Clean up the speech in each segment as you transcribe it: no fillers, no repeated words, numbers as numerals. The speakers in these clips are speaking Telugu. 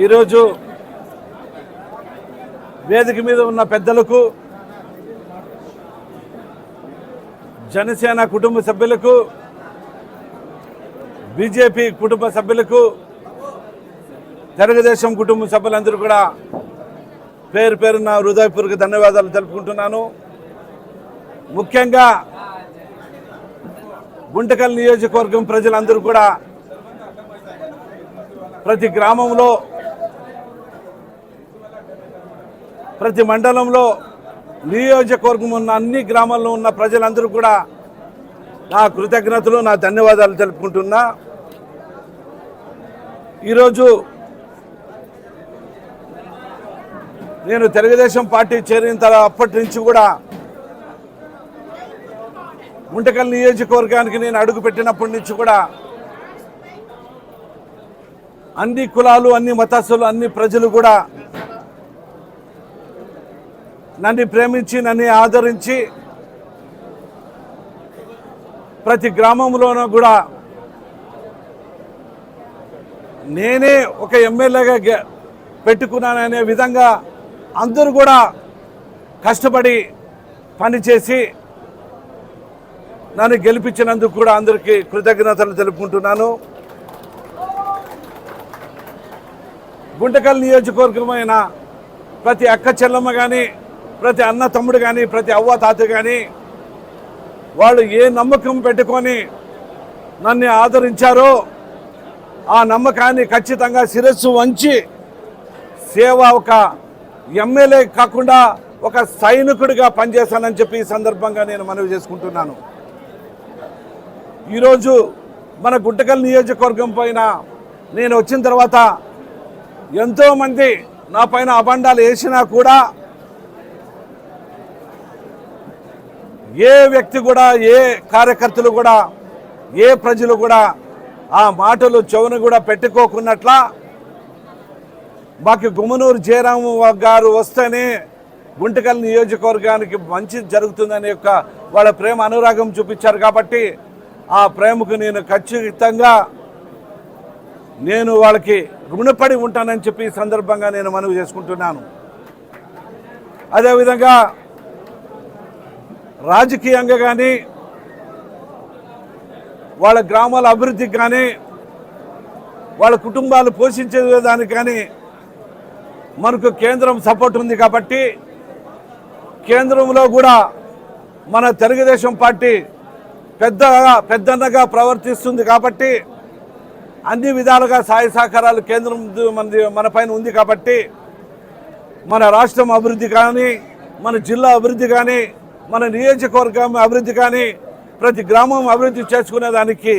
ఈరోజు వేదిక మీద ఉన్న పెద్దలకు, జనసేన కుటుంబ సభ్యులకు, బీజేపీ కుటుంబ సభ్యులకు, తెలుగుదేశం కుటుంబ సభ్యులందరూ కూడా పేరు పేరున హృదయపూర్వక ధన్యవాదాలు తెలుపుకుంటున్నాను. ముఖ్యంగా గుంటకల్ నియోజకవర్గం ప్రజలందరూ కూడా ప్రతి గ్రామంలో, ప్రతి మండలంలో, నియోజకవర్గం ఉన్న అన్ని గ్రామాల్లో ఉన్న ప్రజలందరూ కూడా నా కృతజ్ఞతలు, నా ధన్యవాదాలు తెలుపుకుంటున్నా. ఈరోజు నేను తెలుగుదేశం పార్టీ చేరిన అప్పటి నుంచి కూడా గుంటకల్ నియోజకవర్గానికి నేను అడుగు పెట్టినప్పటి నుంచి కూడా అన్ని కులాలు, అన్ని మతస్థులు, అన్ని ప్రజలు కూడా నన్ను ప్రేమించి, నన్ను ఆదరించి ప్రతి గ్రామంలోనూ కూడా నేనే ఒక ఎమ్మెల్యేగా పెట్టుకున్నాననే విధంగా అందరూ కూడా కష్టపడి పనిచేసి నన్ను గెలిపించినందుకు కూడా అందరికీ కృతజ్ఞతలు తెలుపుకుంటున్నాను. గుంటకల్ నియోజకవర్గమైన ప్రతి అక్క చెల్లమ్మ కానీ, ప్రతి అన్న తమ్ముడు కానీ, ప్రతి అవ్వ తాత కానీ వాళ్ళు ఏ నమ్మకం పెట్టుకొని నన్ను ఆదరించారో ఆ నమ్మకాన్ని ఖచ్చితంగా శిరస్సు వంచి సేవ, ఒక ఎమ్మెల్యే కాకుండా ఒక సైనికుడిగా పనిచేస్తానని చెప్పి ఈ సందర్భంగా నేను మనవి చేసుకుంటున్నాను. ఈరోజు మన గుంటకల్ నియోజకవర్గం పైన నేను వచ్చిన తర్వాత ఎంతోమంది నా పైన అబండాలు వేసినా కూడా ఏ వ్యక్తి కూడా, ఏ కార్యకర్తలు కూడా, ఏ ప్రజలు కూడా ఆ మాటలు చెవును కూడా పెట్టుకోకున్నట్లా మాకు గుమ్మనూరు జయరాము గారు వస్తేనే గుంటకల్ నియోజకవర్గానికి మంచి జరుగుతుందనే యొక్క వాళ్ళ ప్రేమ అనురాగం చూపించారు. కాబట్టి ఆ ప్రేమకు నేను ఖచ్చితంగా నేను వాళ్ళకి రుణపడి ఉంటానని చెప్పి ఈ సందర్భంగా నేను మనవి చేసుకుంటున్నాను. అదేవిధంగా రాజకీయంగా కానీ, వాళ్ళ గ్రామాల అభివృద్ధికి కానీ, వాళ్ళ కుటుంబాలు పోషించేదానికి కానీ మనకు కేంద్రం సపోర్ట్ ఉంది. కాబట్టి కేంద్రంలో కూడా మన తెలుగుదేశం పార్టీ పెద్దన్నగా ప్రవర్తిస్తుంది. కాబట్టి అన్ని విధాలుగా సహాయ సహకారాలు కేంద్రం మన పైన ఉంది. కాబట్టి మన రాష్ట్రం అభివృద్ధి కానీ, మన జిల్లా అభివృద్ధి కానీ, మన నియోజకవర్గం అభివృద్ధి కానీ, ప్రతి గ్రామం అభివృద్ధి చేసుకునే దానికి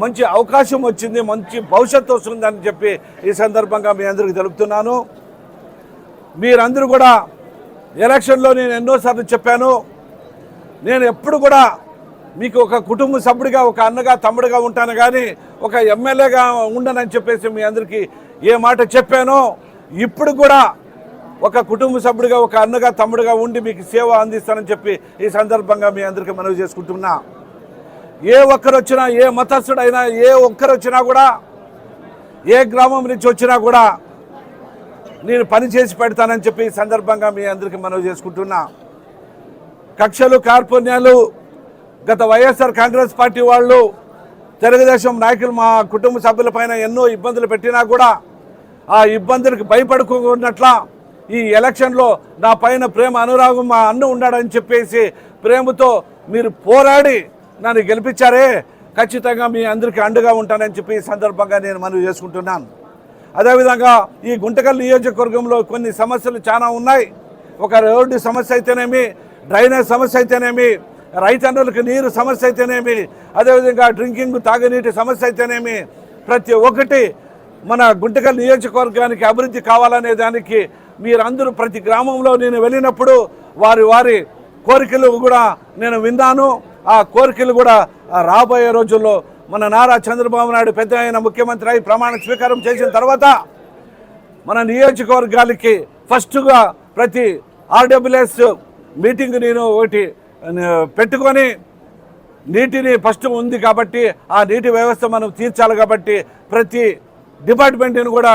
మంచి అవకాశం వచ్చింది, మంచి భవిష్యత్తు వస్తుందని చెప్పి ఈ సందర్భంగా మీ అందరికీ తెలుపుతున్నాను. మీరందరూ కూడా ఎలక్షన్లో నేను ఎన్నోసార్లు చెప్పాను, నేను ఎప్పుడు కూడా మీకు ఒక కుటుంబ సభ్యుడిగా, ఒక అన్నగా, తమ్ముడిగా ఉంటాను కానీ ఒక ఎమ్మెల్యేగా ఉండనని చెప్పేసి మీ అందరికీ ఏ మాట చెప్పానో ఇప్పుడు కూడా ఒక కుటుంబ సభ్యుడిగా, ఒక అన్నగా, తమ్ముడిగా ఉండి మీకు సేవ అందిస్తానని చెప్పి ఈ సందర్భంగా మీ అందరికీ మనవి చేసుకుంటున్నా. ఏ ఒక్కరు వచ్చినా, ఏ మతస్థుడైనా, ఏ ఒక్కరు వచ్చినా కూడా, ఏ గ్రామం నుంచి వచ్చినా కూడా నేను పని చేసి పెడతానని చెప్పి ఈ సందర్భంగా మీ అందరికీ మనవి చేసుకుంటున్నా. కక్షలు, కార్పణ్యాలు గత వైఎస్ఆర్ కాంగ్రెస్ పార్టీ వాళ్ళు, తెలుగుదేశం నాయకులు మా కుటుంబ సభ్యులపైన ఎన్నో ఇబ్బందులు పెట్టినా కూడా ఆ ఇబ్బందులకు భయపడుకున్నట్లా ఈ ఎలక్షన్లో నా పైన ప్రేమ అనురాగం మా అన్న ఉన్నాడని చెప్పేసి ప్రేమతో మీరు పోరాడి నన్ను గెలిపించారే, ఖచ్చితంగా మీ అందరికీ అండగా ఉంటానని చెప్పి ఈ సందర్భంగా నేను మనవి చేసుకుంటున్నాను. అదేవిధంగా ఈ గుంటకల్ నియోజకవర్గంలో కొన్ని సమస్యలు చాలా ఉన్నాయి. ఒక రోడ్డు సమస్య అయితేనేమి, డ్రైనేజ్ సమస్య అయితేనేమి, రైతన్నులకు నీరు సమస్య అయితేనేమి, అదేవిధంగా డ్రింకింగ్ తాగునీటి సమస్య అయితేనేమి, ప్రతి ఒక్కటి మన గుంటకల్ నియోజకవర్గానికి అభివృద్ధి కావాలనే దానికి మీరందరూ ప్రతి గ్రామంలో నేను వెళ్ళినప్పుడు వారి కోరికలు కూడా నేను విన్నాను. ఆ కోరికలు కూడా రాబోయే రోజుల్లో మన నారా చంద్రబాబు నాయుడు పెద్ద అయిన ముఖ్యమంత్రి అయి ప్రమాణ స్వీకారం చేసిన తర్వాత మన నియోజకవర్గాలకి ఫస్ట్గా ప్రతి ఆర్డబ్ల్యూఎస్ మీటింగ్ నేను ఒకటి పెట్టుకొని నీటిని ఫస్ట్ ఉంది కాబట్టి ఆ నీటి వ్యవస్థ మనం తీర్చాలి. కాబట్టి ప్రతి డిపార్ట్మెంట్ని కూడా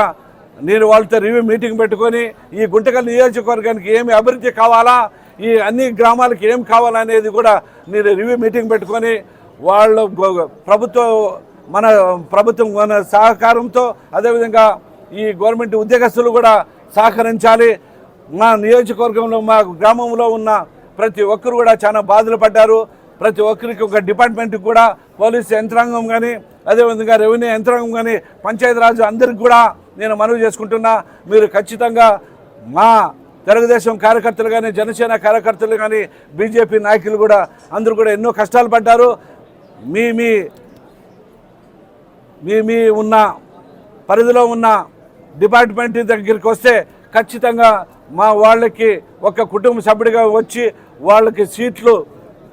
నేను వాళ్ళతో రివ్యూ మీటింగ్ పెట్టుకొని ఈ గుంటకల్ నియోజకవర్గానికి ఏమి అభివృద్ధి కావాలా, ఈ అన్ని గ్రామాలకి ఏం కావాలనేది కూడా నేను రివ్యూ మీటింగ్ పెట్టుకొని వాళ్ళు మన ప్రభుత్వం మన సహకారంతో అదేవిధంగా ఈ గవర్నమెంట్ ఉద్యోగస్తులు కూడా సహకరించాలి. మా నియోజకవర్గంలో మా గ్రామంలో ఉన్న ప్రతి ఒక్కరు కూడా చాలా బాధలు పడ్డారు. ప్రతి ఒక్కరికి ఒక డిపార్ట్మెంట్కి కూడా పోలీసు యంత్రాంగం కానీ అదేవిధంగా రెవెన్యూ యంత్రాంగం కానీ పంచాయతీరాజ్ అందరికి కూడా నేను మనవి చేసుకుంటున్నా. మీరు ఖచ్చితంగా మా తెలుగుదేశం కార్యకర్తలు కానీ జనసేన కార్యకర్తలు కానీ బీజేపీ నాయకులు కూడా అందరూ కూడా ఎన్నో కష్టాలు పడ్డారు. మీ మీ మీ మీ ఉన్న పరిధిలో ఉన్న డిపార్ట్మెంట్ దగ్గరికి వస్తే ఖచ్చితంగా మా వాళ్ళకి ఒక కుటుంబ సభ్యుడిగా వచ్చి వాళ్ళకి సీట్లు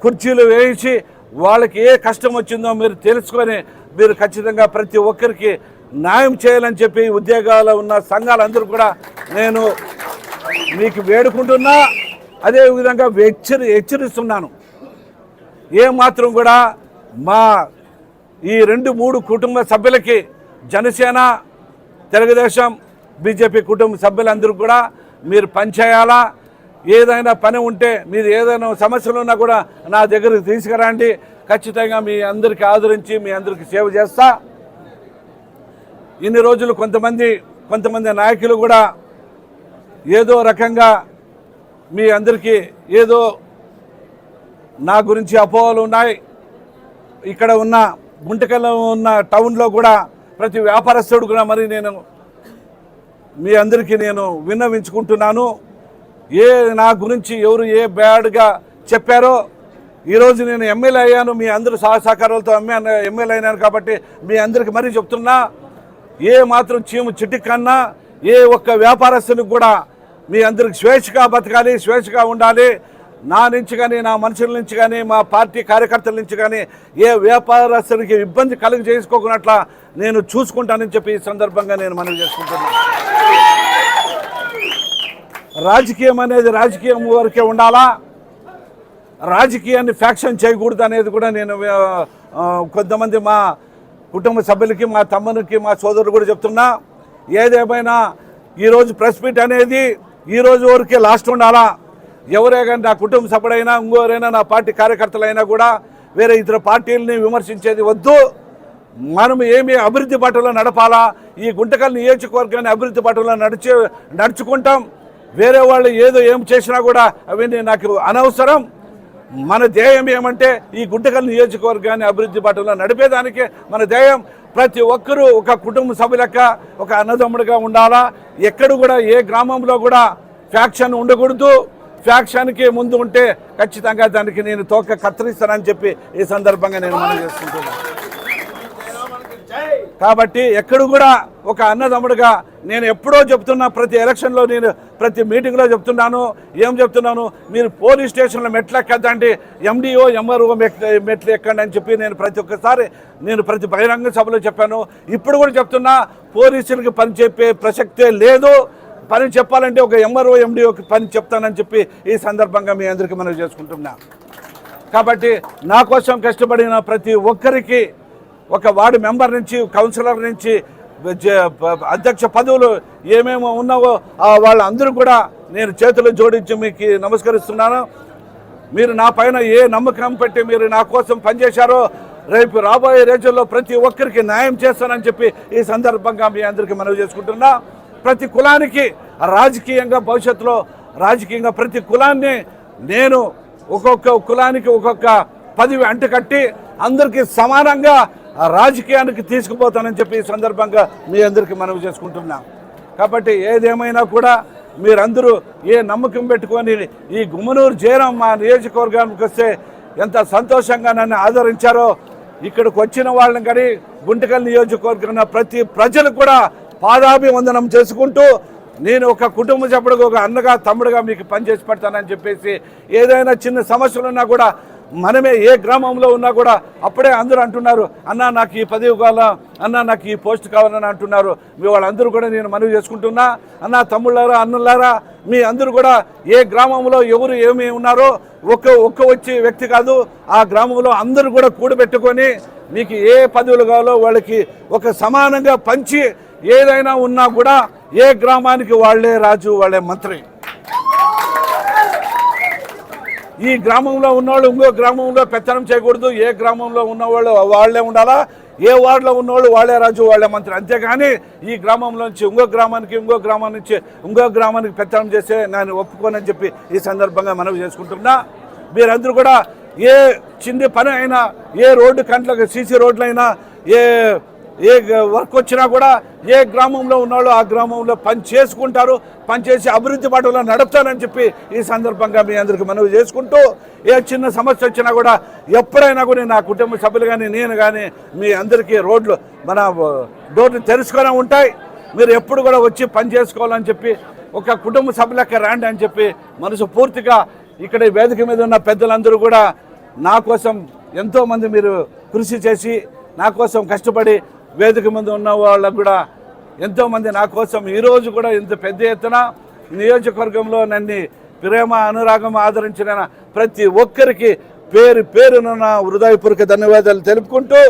కుర్చీలు వేయించి వాళ్ళకి ఏ కష్టం వచ్చిందో మీరు తెలుసుకొని మీరు ఖచ్చితంగా ప్రతి ఒక్కరికి న్యాయం చేయాలని చెప్పి ఉద్యోగాలు ఉన్న సంఘాలందరూ కూడా నేను మీకు వేడుకుంటున్నా. అదేవిధంగా హెచ్చరిస్తున్నాను. ఏమాత్రం కూడా మా ఈ 2-3 కుటుంబ సభ్యులకి జనసేన తెలుగుదేశం బీజేపీ కుటుంబ సభ్యులందరూ కూడా మీరు పనిచేయాలా. ఏదైనా పని ఉంటే మీరు ఏదైనా సమస్యలు ఉన్నా కూడా నా దగ్గరికి తీసుకురండి. ఖచ్చితంగా మీ అందరికీ ఆదరించి మీ అందరికీ సేవ చేస్తా. ఇన్ని రోజులు కొంతమంది నాయకులు కూడా ఏదో రకంగా మీ అందరికీ ఏదో నా గురించి అపోహలు ఉన్నాయి. ఇక్కడ ఉన్న గుంటకల్లో ఉన్న టౌన్లో కూడా ప్రతి వ్యాపారస్తుడు కూడా మరి నేను మీ అందరికీ నేను విన్నవించుకుంటున్నాను. నా గురించి ఎవరు ఏ బ్యాడ్గా చెప్పారో ఈరోజు నేను ఎమ్మెల్యే అయ్యాను. మీ అందరూ సహకారాలతో ఎమ్మెల్యే అయినాను కాబట్టి మీ అందరికీ మరీ చెప్తున్నా. ఏ మాత్రం చీము చిటికన్నా ఏ ఒక్క వ్యాపారస్తునికి కూడా మీ అందరికి స్వేచ్ఛగా బతకాలి, స్వేచ్ఛగా ఉండాలి. నా నుంచి కానీ నా మనుషుల నుంచి కానీ మా పార్టీ కార్యకర్తల నుంచి కానీ ఏ వ్యాపారస్తునికి ఇబ్బంది కలుగ చేసుకోకున్నట్ల నేను చూసుకుంటానని చెప్పి ఈ సందర్భంగా నేను మనవి చేసుకుంటున్నాను. రాజకీయం అనేది రాజకీయం వరకే ఉండాలా, రాజకీయాన్ని ఫ్యాక్షన్ చేయకూడదు అనేది కూడా నేను కొంతమంది మా కుటుంబ సభ్యులకి మా తమ్మునికి మా సోదరులు కూడా చెప్తున్నా. ఏదేమైనా ఈరోజు ప్రెస్ మీట్ అనేది ఈరోజు వరకే లాస్ట్ ఉండాలా. ఎవరే కానీ నా కుటుంబ సభ్యుడైనా ఇంకోరైనా నా పార్టీ కార్యకర్తలైనా కూడా వేరే ఇతర పార్టీలని విమర్శించేది వద్దు. మనం ఏమి అభివృద్ధి బాటలో నడపాలా, ఈ గుంటకల్ నియోజకవర్గాన్ని అభివృద్ధి బాటలో నడుచుకుంటాం. వేరే వాళ్ళు ఏం చేసినా కూడా అవన్నీ నాకు అనవసరం. మన ధ్యేయం ఏమంటే ఈ గుంటకల్ నియోజకవర్గాన్ని అభివృద్ధి బాటలో నడిపేదానికి మన ధ్యేయం. ప్రతి ఒక్కరూ ఒక కుటుంబ సభ్యులక ఒక అన్నదమ్ముడిగా ఉండాలా. ఎక్కడ కూడా ఏ గ్రామంలో కూడా ఫ్యాక్షన్ ఉండకూడదు. ఫ్యాక్షన్కి ముందు ఉంటే ఖచ్చితంగా దానికి నేను తోక కత్తిరిస్తానని చెప్పి ఈ సందర్భంగా నేను మనం చేసుకుంటున్నాను. కాబట్టి ఎక్కడ కూడా ఒక అన్నదమ్ముడిగా నేను ఎప్పుడో చెప్తున్నా, ప్రతి ఎలక్షన్లో నేను ప్రతి మీటింగ్లో చెప్తున్నాను. ఏం చెప్తున్నాను, మీరు పోలీస్ స్టేషన్లో మెట్లు ఎక్కద్దండి, ఎండిఓ ఎంఆర్ఓ మెట్లు ఎక్కండి అని చెప్పి నేను ప్రతి బహిరంగ సభలో చెప్పాను. ఇప్పుడు కూడా చెప్తున్నా, పోలీసులకి పని చెప్పే ప్రసక్తే లేదు. పని చెప్పాలంటే ఒక ఎంఆర్ఓ ఎండిఓకి పని చెప్తానని చెప్పి ఈ సందర్భంగా మీ అందరికీ మనం చేసుకుంటున్నా. కాబట్టి నా కోసం కష్టపడిన ప్రతి ఒక్కరికి ఒక వార్డు మెంబర్ నుంచి కౌన్సిలర్ నుంచి అధ్యక్ష పదవులు ఏమేమో ఉన్నావో వాళ్ళందరూ కూడా నేను చేతులు జోడించి మీకు నమస్కరిస్తున్నాను. మీరు నా పైన ఏ నమ్మకం పెట్టి మీరు నా కోసం పనిచేశారో రేపు రాబోయే రోజుల్లో ప్రతి ఒక్కరికి న్యాయం చేస్తానని చెప్పి ఈ సందర్భంగా మీ అందరికీ మనవి చేసుకుంటున్నా. ప్రతి కులానికి రాజకీయంగా భవిష్యత్తులో రాజకీయంగా ప్రతి కులాన్ని నేను ఒక్కొక్క కులానికి ఒక్కొక్క పదవి అంటకట్టి అందరికీ సమానంగా రాజకీయానికి తీసుకుపోతానని చెప్పి ఈ సందర్భంగా మీ అందరికీ మనవి చేసుకుంటున్నాం. కాబట్టి ఏదేమైనా కూడా మీరందరూ ఏ నమ్మకం పెట్టుకొని ఈ గుమ్మనూరు జయరాం మా నియోజకవర్గానికి వస్తే ఎంత సంతోషంగా నన్ను ఆదరించారో, ఇక్కడికి వచ్చిన వాళ్ళని కానీ గుంటకల్ నియోజకవర్గం ప్రతి ప్రజలు కూడా పాదాభివందనం చేసుకుంటూ నేను ఒక కుటుంబ సభ్యుడిగా ఒక అన్నగా తమ్ముడుగా మీకు పనిచేసి పెడతానని చెప్పేసి ఏదైనా చిన్న సమస్యలు ఉన్నా కూడా మనమే ఏ గ్రామంలో ఉన్నా కూడా అప్పుడే అందరూ అంటున్నారు, అన్న నాకు ఈ పదవి కావాలా, అన్న నాకు ఈ పోస్ట్ కావాలని అంటున్నారు. మీ వాళ్ళందరూ కూడా నేను మనవి చేసుకుంటున్నా. అన్న తమ్ముళ్ళారా అన్నలారా మీ అందరూ కూడా ఏ గ్రామంలో ఎవరు ఏమి ఉన్నారో ఒక్క వచ్చి వ్యక్తి కాదు, ఆ గ్రామంలో అందరూ కూడా కూడబెట్టుకొని మీకు ఏ పదవులు కావాలో వాళ్ళకి ఒక సమానంగా పంచి ఏదైనా ఉన్నా కూడా ఏ గ్రామానికి వాళ్ళే రాజు, వాళ్ళే మంత్రి. ఈ గ్రామంలో ఉన్నవాళ్ళు ఇంకో గ్రామంలో పెత్తనం చేయకూడదు. ఏ గ్రామంలో ఉన్నవాళ్ళు వాళ్ళే ఉండాలా, ఏ వార్డులో ఉన్నవాళ్ళు వాళ్ళే రాజు, వాళ్ళే మంత్రి. అంతేగాని ఈ గ్రామంలోంచి ఇంకో గ్రామానికి, ఇంకో గ్రామం నుంచి ఇంకో గ్రామానికి పెత్తనం చేస్తే నేను ఒప్పుకోనని చెప్పి ఈ సందర్భంగా మనవి చేసుకుంటున్నా. మీరందరూ కూడా ఏ చిన్న పని అయినా, ఏ రోడ్డు కంట్లకు సీసీ రోడ్లైనా, ఏ వర్క్ వచ్చినా కూడా ఏ గ్రామంలో ఉన్నాడో ఆ గ్రామంలో పని చేసుకుంటారు. పనిచేసి అభివృద్ధి బాటలో నడుపుతారని చెప్పి ఈ సందర్భంగా మీ అందరికీ మనవి చేసుకుంటూ, ఏ చిన్న సమస్య వచ్చినా కూడా ఎప్పుడైనా కూడా నా కుటుంబ సభ్యులు కానీ నేను కానీ మీ అందరికీ రోడ్లు మన డోర్లు తెరుచుకొని ఉంటాయి. మీరు ఎప్పుడు కూడా వచ్చి పని చేసుకోవాలని చెప్పి ఒక కుటుంబ సభ్యులకి రండి అని చెప్పి మనసు పూర్తిగా ఇక్కడ ఈ వేదిక మీద ఉన్న పెద్దలందరూ కూడా నా కోసం ఎంతోమంది మీరు కృషి చేసి నా కోసం కష్టపడి వేదిక మీద ఉన్న వాళ్ళకు కూడా ఎంతోమంది నా కోసం ఈరోజు కూడా ఇంత పెద్ద ఎత్తున నియోజకవర్గంలో నన్ను ప్రేమ అనురాగం ఆదరించిన ప్రతి ఒక్కరికి పేరు పేరున హృదయపూర్వక ధన్యవాదాలు తెలుపుకుంటూ